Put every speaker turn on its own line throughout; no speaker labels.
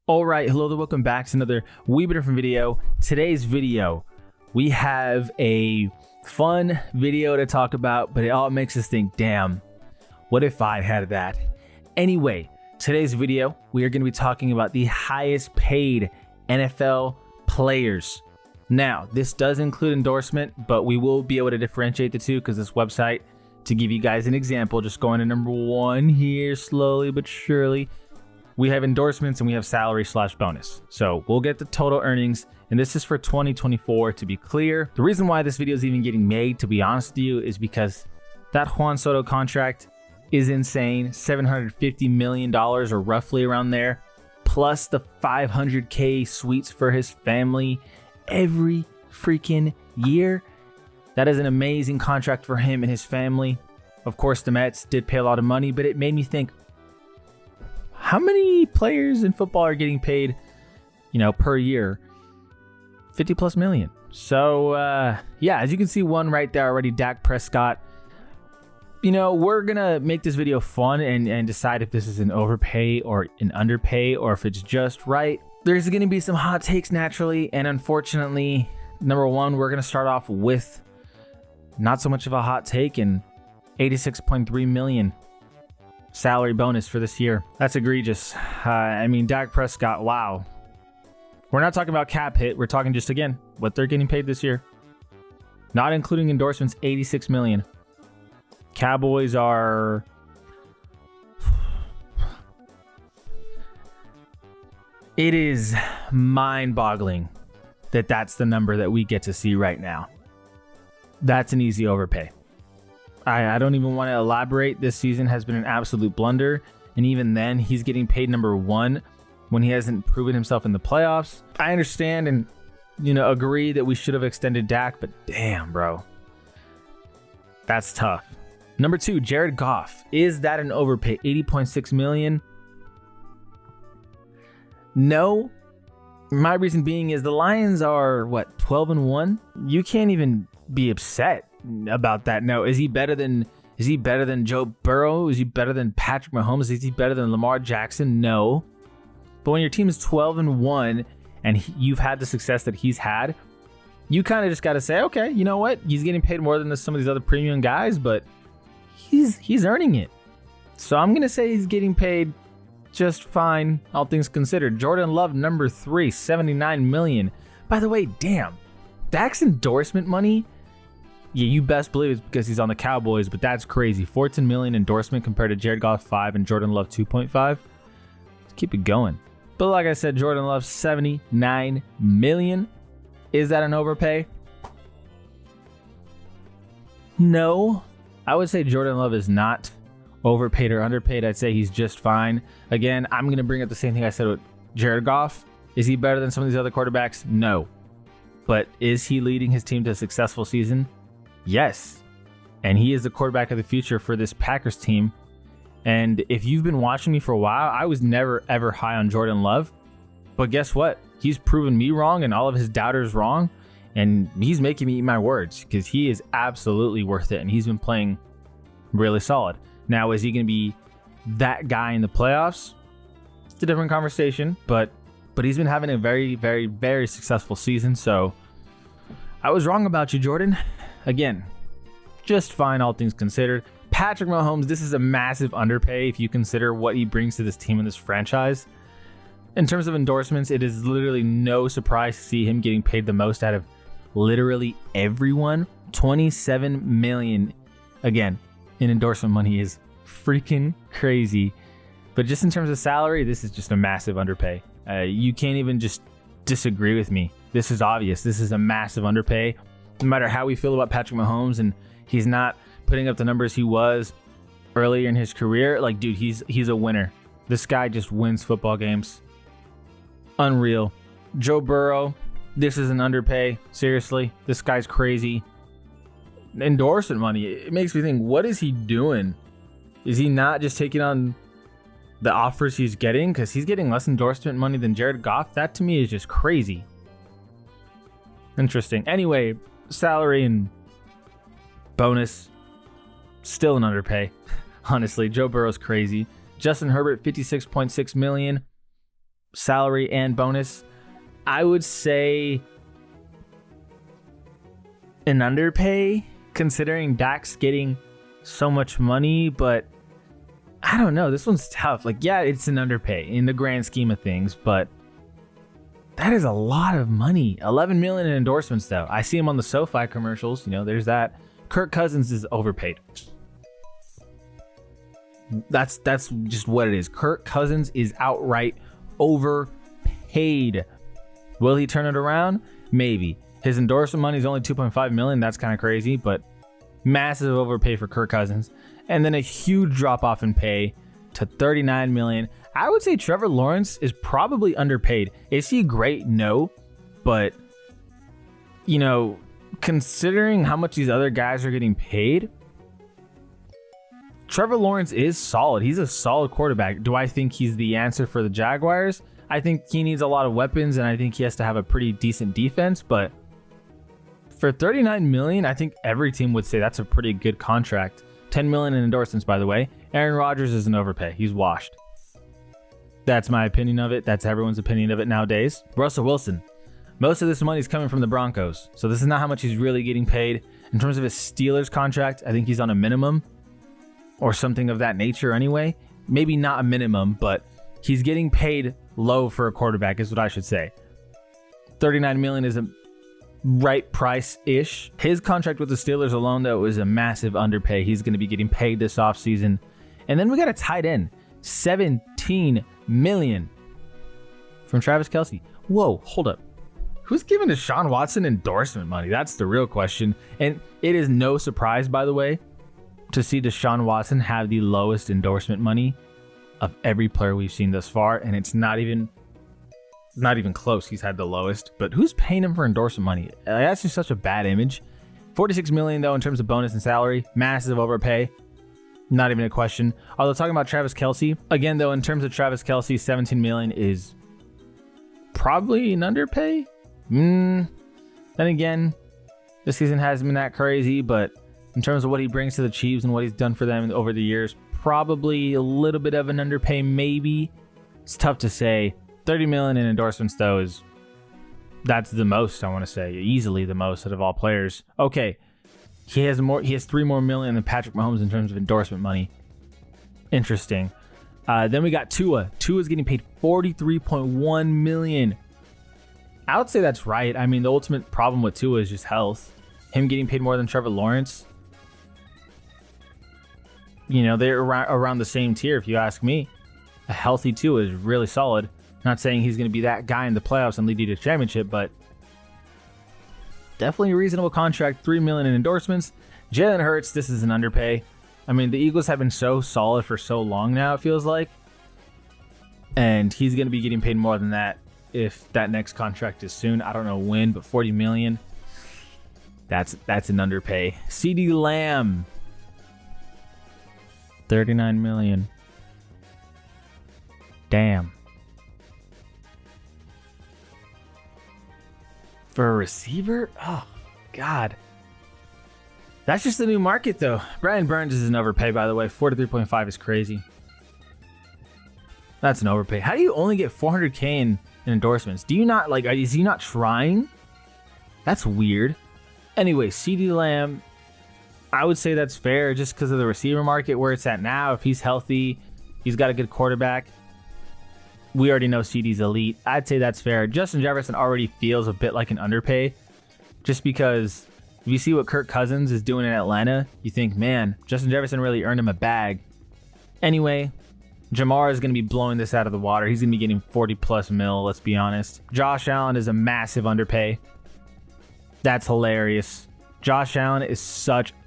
All right, hello there, welcome back to another wee bit different video. Today's video, we have a fun video to talk about, but it all makes us think, damn, what if I had that? Anyway, today's video, we are going to be talking about the highest paid NFL players. Now, this does include endorsement, but we will be able to differentiate the two because this website, to give you guys an example, just going to number one here slowly but surely. We have endorsements and we have salary / bonus. So we'll get the total earnings, and this is for 2024 to be clear. The reason why this video is even getting made, to be honest with you, is because that Juan Soto contract is insane. $750 million or roughly around there, plus the $500K suites for his family every freaking year. That is an amazing contract for him and his family. Of course, the Mets did pay a lot of money, but it made me think, how many players in football are getting paid, per year? 50 plus million. So, yeah, as you can see, one right there already, Dak Prescott. We're going to make this video fun and decide if this is an overpay or an underpay or if it's just right. There's going to be some hot takes naturally. And unfortunately, number one, we're going to start off with not so much of a hot take and 86.3 million. Salary bonus for this year. That's egregious. Dak Prescott, wow. We're not talking about cap hit. We're talking just, again, what they're getting paid this year. Not including endorsements, 86 million. Cowboys are... It is mind-boggling that that's the number that we get to see right now. That's an easy overpay. I don't even want to elaborate. This season has been an absolute blunder. And even then, he's getting paid number one when he hasn't proven himself in the playoffs. I understand and, agree that we should have extended Dak, but damn, bro. That's tough. Number two, Jared Goff. Is that an overpay? 80.6 million? No. My reason being is the Lions are, 12-1? You can't even be upset about that. No, is he better than Joe Burrow? Is he better than Patrick Mahomes? Is he better than Lamar Jackson? No. But when your team is 12-1 and you've had the success that he's had, you kind of just got to say, okay, you know what? He's getting paid more than some of these other premium guys, but he's earning it. So I'm gonna say he's getting paid just fine, all things considered. Jordan Love, number 3, 79 million. By the way, damn, Dak's endorsement money. Yeah, you best believe it's because he's on the Cowboys, but that's crazy. 14 million endorsement compared to Jared Goff 5 and Jordan Love 2.5. Let's keep it going. But like I said, Jordan Love 79 million. Is that an overpay? No. I would say Jordan Love is not overpaid or underpaid. I'd say he's just fine. Again, I'm going to bring up the same thing I said with Jared Goff. Is he better than some of these other quarterbacks? No. But is he leading his team to a successful season? Yes. And he is the quarterback of the future for this Packers team. And if you've been watching me for a while, I was never, ever high on Jordan Love. But guess what? He's proven me wrong and all of his doubters wrong. And he's making me eat my words because he is absolutely worth it. And he's been playing really solid. Now, is he going to be that guy in the playoffs? It's a different conversation. But he's been having a very, very, very successful season. So I was wrong about you, Jordan. Again, just fine, all things considered. Patrick Mahomes, this is a massive underpay if you consider what he brings to this team and this franchise. In terms of endorsements, it is literally no surprise to see him getting paid the most out of literally everyone. 27 million. Again, in endorsement money is freaking crazy. But just in terms of salary, this is just a massive underpay. You can't even just disagree with me. This is obvious. This is a massive underpay. No matter how we feel about Patrick Mahomes and he's not putting up the numbers he was earlier in his career, dude, he's a winner. This guy just wins football games. Unreal. Joe Burrow, this is an underpay. Seriously, this guy's crazy. Endorsement money, it makes me think, what is he doing? Is he not just taking on the offers he's getting? Because he's getting less endorsement money than Jared Goff. That to me is just crazy. Interesting. Anyway, salary and bonus, still an underpay. Honestly, Joe Burrow's crazy. Justin Herbert, 56.6 million. salary and bonus. I would say an underpay, considering Dak's getting so much money, but I don't know. This one's tough. Like, yeah, it's an underpay in the grand scheme of things, but that is a lot of money. 11 million in endorsements, though. I see him on the SoFi commercials. You know, there's that. Kirk Cousins is overpaid. That's just what it is. Kirk Cousins is outright overpaid. Will he turn it around? Maybe. His endorsement money is only 2.5 million. That's kind of crazy, but massive overpay for Kirk Cousins. And then a huge drop off in pay to 39 million. I would say Trevor Lawrence is probably underpaid. Is he great? No. But, you know, considering how much these other guys are getting paid, Trevor Lawrence is solid. He's a solid quarterback. Do I think he's the answer for the Jaguars? I think he needs a lot of weapons, and I think he has to have a pretty decent defense. But for 39 million, I think every team would say that's a pretty good contract. 10 million in endorsements, by the way. Aaron Rodgers is an overpay. He's washed. That's my opinion of it. That's everyone's opinion of it nowadays. Russell Wilson. Most of this money is coming from the Broncos. So this is not how much he's really getting paid. In terms of his Steelers contract, I think he's on a minimum or something of that nature anyway. Maybe not a minimum, but he's getting paid low for a quarterback is what I should say. 39 million is a right price-ish. His contract with the Steelers alone, though, is a massive underpay. He's going to be getting paid this offseason. And then we got a tight end. 17 million from Travis Kelce. Whoa, hold up. Who's giving Deshaun Watson endorsement money? That's the real question. And it is no surprise, by the way, to see Deshaun Watson have the lowest endorsement money of every player we've seen thus far. And it's not even close. He's had the lowest. But who's paying him for endorsement money? That's just such a bad image. 46 million, though, in terms of bonus and salary. Massive overpay. Not even a question. Although talking about Travis Kelce, again, though, in terms of Travis Kelce, 17 million is probably an underpay. Then again, this season hasn't been that crazy, but in terms of what he brings to the Chiefs and what he's done for them over the years, probably a little bit of an underpay, maybe. It's tough to say. 30 million in endorsements, though, that's the most, I want to say. Easily the most out of all players. Okay. He has 3 more million than Patrick Mahomes in terms of endorsement money. Interesting. Then we got Tua. Tua's getting paid 43.1 million. I would say that's right. I mean, the ultimate problem with Tua is just health. Him getting paid more than Trevor Lawrence. You know, they're around the same tier, if you ask me. A healthy Tua is really solid. Not saying he's going to be that guy in the playoffs and lead you to championship, but definitely a reasonable contract. 3 million in endorsements. Jalen Hurts, this is an underpay. I mean, the Eagles have been so solid for so long now, it feels like. And he's going to be getting paid more than that if that next contract is soon. I don't know when, but 40 million. That's an underpay. CeeDee Lamb. 39 million. Damn. For a receiver? Oh, God. That's just the new market, though. Brian Burns is an overpay, by the way. 43.5 is crazy. That's an overpay. How do you only get 400K in endorsements? Do you not, is he not trying? That's weird. Anyway, CeeDee Lamb, I would say that's fair just because of the receiver market where it's at now. If he's healthy, he's got a good quarterback. We already know CeeDee's elite. I'd say that's fair. Justin Jefferson already feels a bit like an underpay just because if you see what Kirk Cousins is doing in Atlanta, you think, man, Justin Jefferson really earned him a bag. Anyway, Jamar is going to be blowing this out of the water. He's going to be getting 40 plus mil, let's be honest. Josh Allen is a massive underpay. That's hilarious. Josh Allen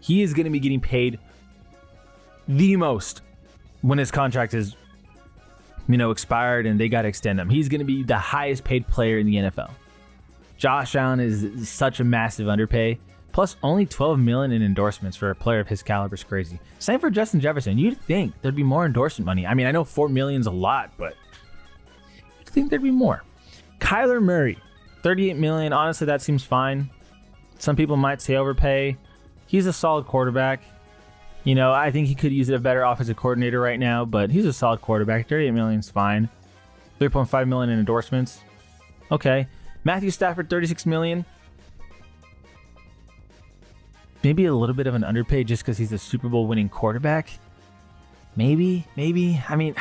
he is going to be getting paid the most when his contract is expired and they got to extend him. He's going to be the highest paid player in the NFL. Josh Allen is such a massive underpay. Plus only 12 million in endorsements for a player of his caliber is crazy. Same for Justin Jefferson. You'd think there'd be more endorsement money. I mean, I know 4 million's a lot, but you'd think there'd be more. Kyler Murray, 38 million. Honestly, that seems fine. Some people might say overpay. He's a solid quarterback. I think he could use a better offensive coordinator right now, but he's a solid quarterback. 38 million's fine. 3.5 million in endorsements. Okay. Matthew Stafford, 36 million. Maybe a little bit of an underpaid just because he's a Super Bowl winning quarterback. Maybe. I mean,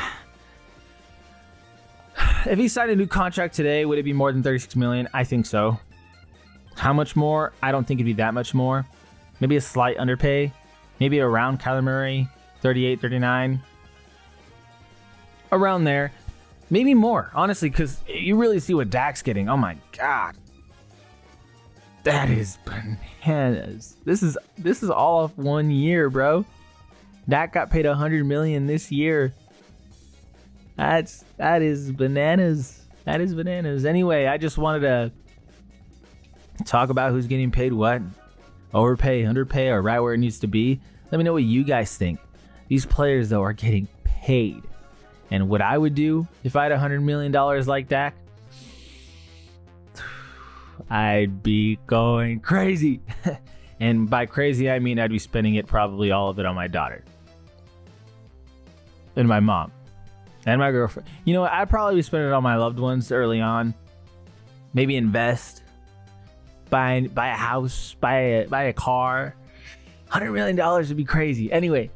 if he signed a new contract today, would it be more than 36 million? I think so. How much more? I don't think it'd be that much more. Maybe a slight underpay. Maybe around Kyler Murray, 38, 39. Around there. Maybe more, honestly, because you really see what Dak's getting. Oh my God. That is bananas. This is all of 1 year, bro. Dak got paid $100 million this year. That is bananas. That is bananas. Anyway, I just wanted to talk about who's getting paid what. Overpay, underpay, or right where it needs to be. Let me know what you guys think. These players, though, are getting paid. And what I would do if I had $100 million like Dak, I'd be going crazy. And by crazy, I mean I'd be spending it, probably all of it, on my daughter. And my mom. And my girlfriend. You know what? I'd probably be spending it on my loved ones early on. Maybe invest. Buy a house. Buy a car. $100 million would be crazy. Anyway,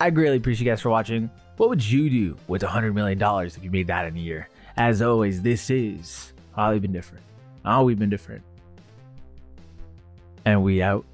I greatly appreciate you guys for watching. What would you do with $100 million if you made that in a year? As always, this is All We've Been Different. All We've Been Different. And we out.